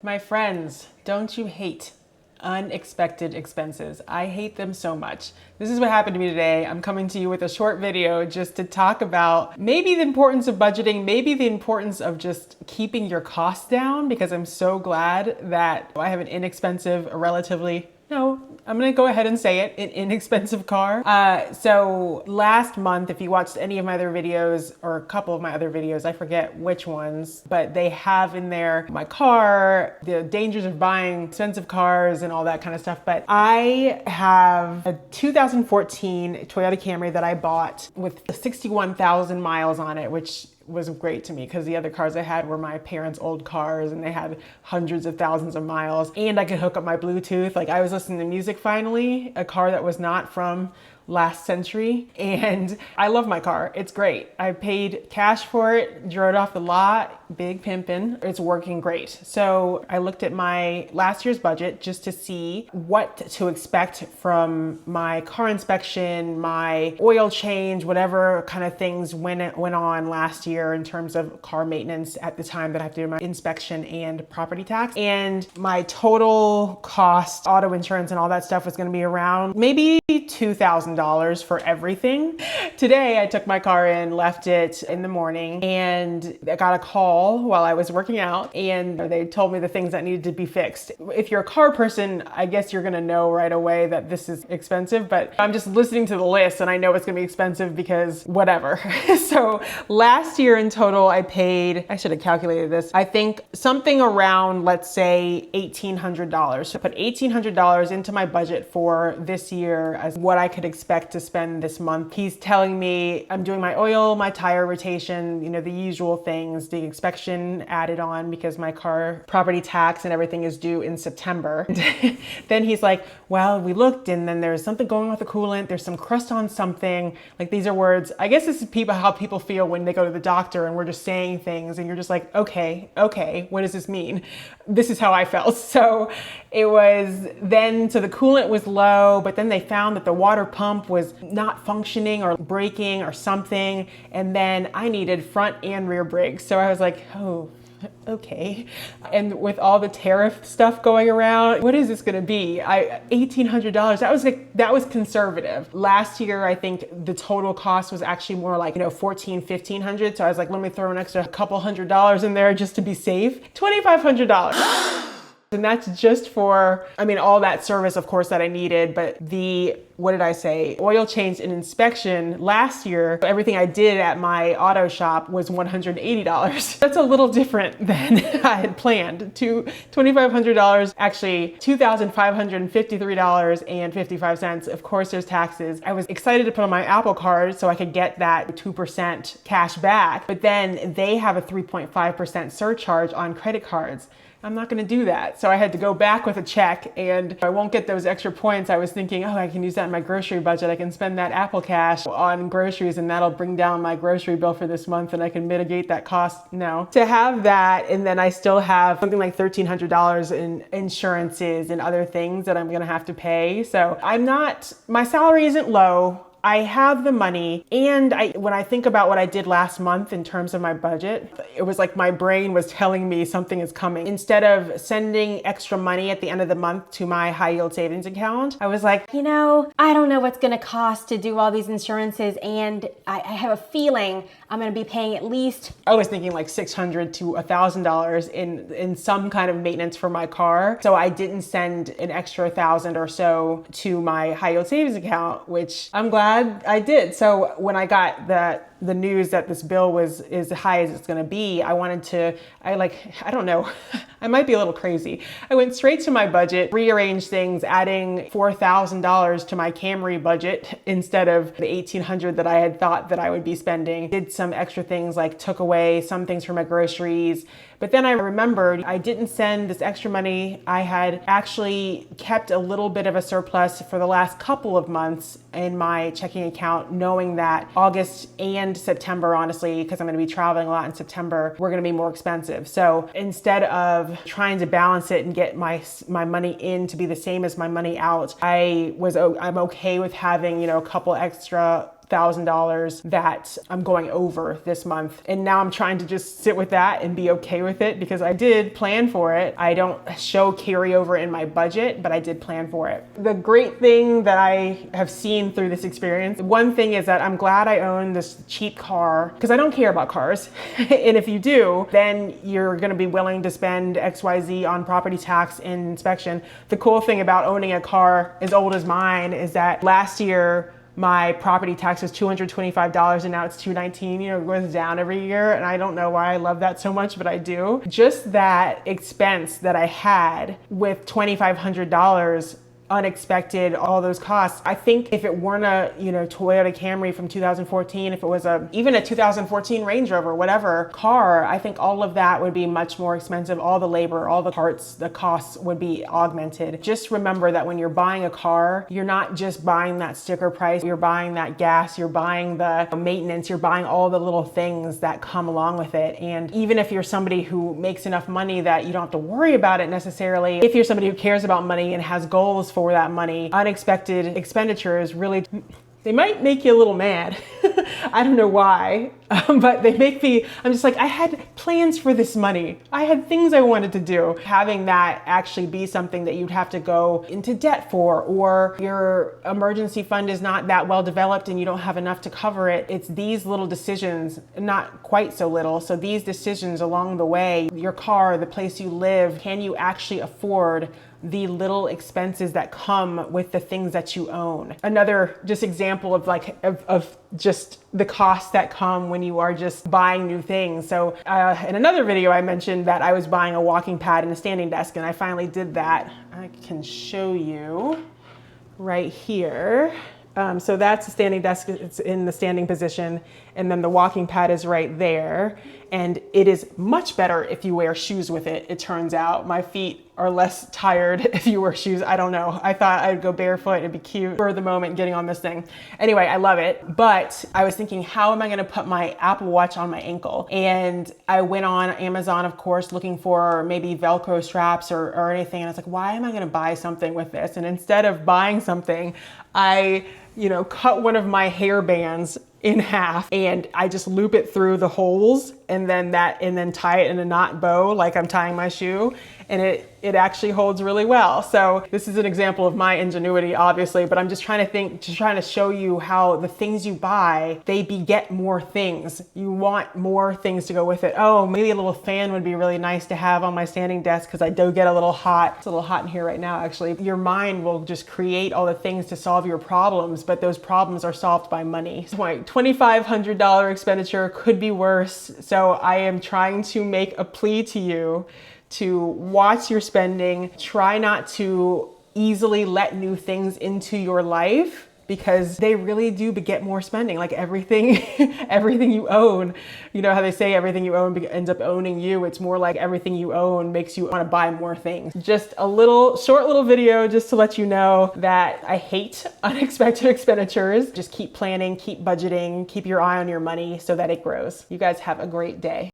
My friends, don't you hate unexpected expenses? I hate them so much. This is what happened to me today. I'm coming to you with a short video just to talk about maybe the importance of budgeting, maybe the importance of just keeping your costs down, because I'm so glad that I have an inexpensive, I'm gonna go ahead and say it, an inexpensive car. So last month, if you watched any of my other videos or a couple of my other videos, I forget which ones, but they have in there my car, the dangers of buying expensive cars and all that kind of stuff. But I have a 2014 Toyota Camry that I bought with 61,000 miles on it, which was great to me because the other cars I had were my parents' old cars and they had hundreds of thousands of miles, and I could hook up my Bluetooth. Like, I was listening to music finally, a car that was not from last century, and I love my car. It's great. I paid cash for it, drove it off the lot, big pimpin'. It's working great. So I looked at my last year's budget just to see what to expect from my car inspection, my oil change, whatever kind of things went on last year in terms of car maintenance at the time that I have to do my inspection and property tax. And my total cost, auto insurance and all that stuff was gonna be around maybe $2,000 for everything. Today, I took my car in, left it in the morning, and I got a call while I was working out, and they told me the things that needed to be fixed. If you're a car person, I guess you're gonna know right away that this is expensive, but I'm just listening to the list and I know it's gonna be expensive because whatever. So last year in total, I paid, I should have calculated this, I think something around, let's say $1,800. So I put $1,800 into my budget for this year as what I could expect to spend this month. He's telling me I'm doing my oil, my tire rotation, the usual things, the inspection added on because my car property tax and everything is due in September. Then he's like, well, we looked and then there's something going on with the coolant. There's some crust on something. Like, these are words. I guess this is how people feel when they go to the doctor and we're just saying things and you're just like, okay, what does this mean? This is how I felt. So it was then, so the coolant was low, but then they found that the water pump was not functioning or breaking or something. And then I needed front and rear brakes. So I was like, oh, okay. And with all the tariff stuff going around, what is this going to be? $1,800. That was conservative. Last year, I think the total cost was actually more like, $1,400, $1,500. So I was like, let me throw an extra couple $100 in there just to be safe. $2,500. And that's just for, all that service, of course, that I needed, but what did I say? Oil change and inspection last year, everything I did at my auto shop was $180. That's a little different than I had planned. $2,500, actually $2,553.55. Of course, there's taxes. I was excited to put on my Apple Card so I could get that 2% cash back, but then they have a 3.5% surcharge on credit cards. I'm not going to do that. So I had to go back with a check, and I won't get those extra points. I was thinking, I can use that in my grocery budget. I can spend that Apple Cash on groceries and that'll bring down my grocery bill for this month and I can mitigate that cost. No. To have that, and then I still have something like $1,300 in insurances and other things that I'm going to have to pay. So my salary isn't low. I have the money, and when I think about what I did last month in terms of my budget, it was like my brain was telling me something is coming. Instead of sending extra money at the end of the month to my high yield savings account, I was like, I don't know what's going to cost to do all these insurances, and I have a feeling I'm going to be paying at least, I was thinking like $600 to $1,000 in some kind of maintenance for my car. So I didn't send an extra $1,000 or so to my high yield savings account, which I'm glad I did. So when I got the news that this bill was as high as it's going to be, I don't know, I might be a little crazy. I went straight to my budget, rearranged things, adding $4,000 to my Camry budget instead of the $1,800 that I had thought that I would be spending. Did some extra things, like took away some things from my groceries. But then I remembered I didn't send this extra money. I had actually kept a little bit of a surplus for the last couple of months in my checking account, knowing that August and September, honestly, because I'm going to be traveling a lot in September, we're going to be more expensive. So instead of trying to balance it and get my money in to be the same as my money out, I'm okay with having, a couple extra $1,000 that I'm going over this month. And now I'm trying to just sit with that and be okay with it because I did plan for it. I don't show carryover in my budget, but I did plan for it. The great thing that I have seen through this experience, one thing is that I'm glad I own this cheap car because I don't care about cars. And if you do, then you're going to be willing to spend XYZ on property tax and inspection. The cool thing about owning a car as old as mine is that last year, my property tax was $225 and now it's $219. It goes down every year. And I don't know why I love that so much, but I do. Just that expense that I had with $2,500 unexpected, all those costs. I think if it weren't a, Toyota Camry from 2014, if it was even a 2014 Range Rover, whatever car, I think all of that would be much more expensive. All the labor, all the parts, the costs would be augmented. Just remember that when you're buying a car, you're not just buying that sticker price, you're buying that gas, you're buying the maintenance, you're buying all the little things that come along with it. And even if you're somebody who makes enough money that you don't have to worry about it necessarily, if you're somebody who cares about money and has goals for that money, unexpected expenditures really, they might make you a little mad. I don't know why, but they make me, I'm just like, I had plans for this money. I had things I wanted to do. Having that actually be something that you'd have to go into debt for, or your emergency fund is not that well developed and you don't have enough to cover it. It's these little decisions, not quite so little. So these decisions along the way, your car, the place you live, can you actually afford the little expenses that come with the things that you own? Another just example of of just the costs that come when you are just buying new things. So in another video, I mentioned that I was buying a walking pad and a standing desk, and I finally did that. I can show you right here. So that's the standing desk, it's in the standing position, and then the walking pad is right there. And it is much better if you wear shoes with it, it turns out. My feet are less tired if you wear shoes. I don't know. I thought I'd go barefoot, it'd be cute for the moment getting on this thing. Anyway, I love it. But I was thinking, how am I gonna put my Apple Watch on my ankle? And I went on Amazon, of course, looking for maybe Velcro straps or anything. And I was like, why am I gonna buy something with this? And instead of buying something, I cut one of my hair bands in half and I just loop it through the holes and then tie it in a knot bow like I'm tying my shoe, and it actually holds really well. So this is an example of my ingenuity, obviously, but I'm just trying to show you how the things you buy, they beget more things. You want more things to go with it. Oh, maybe a little fan would be really nice to have on my standing desk because I do get a little hot. It's a little hot in here right now, actually. Your mind will just create all the things to solve your problems, but those problems are solved by money. So my $2,500 expenditure could be worse. So I am trying to make a plea to you to watch your spending. Try not to easily let new things into your life because they really do beget more spending. Like everything, everything you own, you know how they say everything you own ends up owning you. It's more like everything you own makes you want to buy more things. Just a short little video just to let you know that I hate unexpected expenditures. Just keep planning, keep budgeting, keep your eye on your money so that it grows. You guys have a great day.